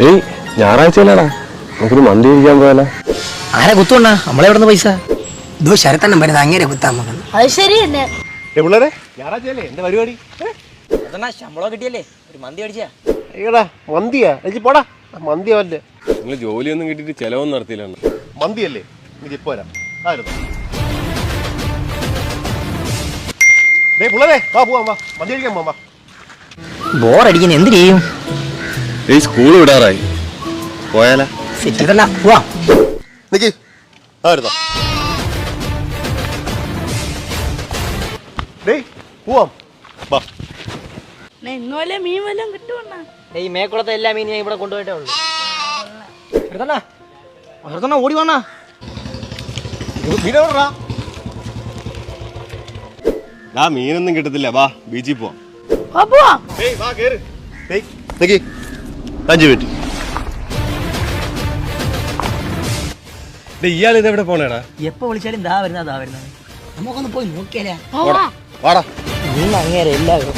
ഏയ് ഞായറാഴ്ചയല്ലേടാ, നമുക്കൊരു മന്തി കഴിക്കാൻ പോയാലോ? ആരെ കുത്തുകൊണ്ട നമ്മളെവിടുന്ന് പൈസ? ഇതോ ശരത്തണ്ണം വരുന്നത് അങ്ങേരെ കുത്താൻ നോക്കണം. അത് ശരി തന്നെ. പിള്ളേരെ ഞായറാഴ്ചയല്ലേ, എന്താ പരിപാടി? ശമ്പളം കിട്ടിയല്ലേ, ഒരു മന്തി അടിച്ചാ? ഏടാ മന്തിയാ? എനിക്ക് പോടാ, മന്തിയല്ലേ. നിങ്ങൾ ജോലിയൊന്നും കിട്ടിയിട്ട് ചെലവൊന്നും നടത്തിയില്ല. മന്തിയല്ലേ, എനിക്ക് ഇപ്പൊ വരാം. പിള്ളേരെ വാ പോവാം, വാ മന്തി കഴിക്കാൻ പോവാം. ബോറടിക്കുന്ന എന്ത് ചെയ്യും? ഏയ് സ്കൂൾ വിടാറായി, പോയാലാ? പോവാ. നിക്ക് പോവാം. ഇന്നുപോലെ മീൻ വല്ലതും കിട്ടുവണ്ണ? ഈ മേക്കുളത്തെ എല്ലാ മീനും ഞാൻ ഇവിടെ കൊണ്ടുപോയിട്ടേ ഉള്ളൂ. ഓടി വന്നാ മീനൊന്നും കിട്ടത്തില്ല, വാ ബീച്ചിൽ പോവാം. 5 മിനിറ്റ്. ഇയാൾ ഇതെവിടെ പോണേടാ? എപ്പോ വിളിച്ചാലും ദാ വരുന്നത് നമുക്കൊന്ന് പോയി നോക്കിയാലേ. വാടാ. അങ്ങേരെ എല്ലാവരും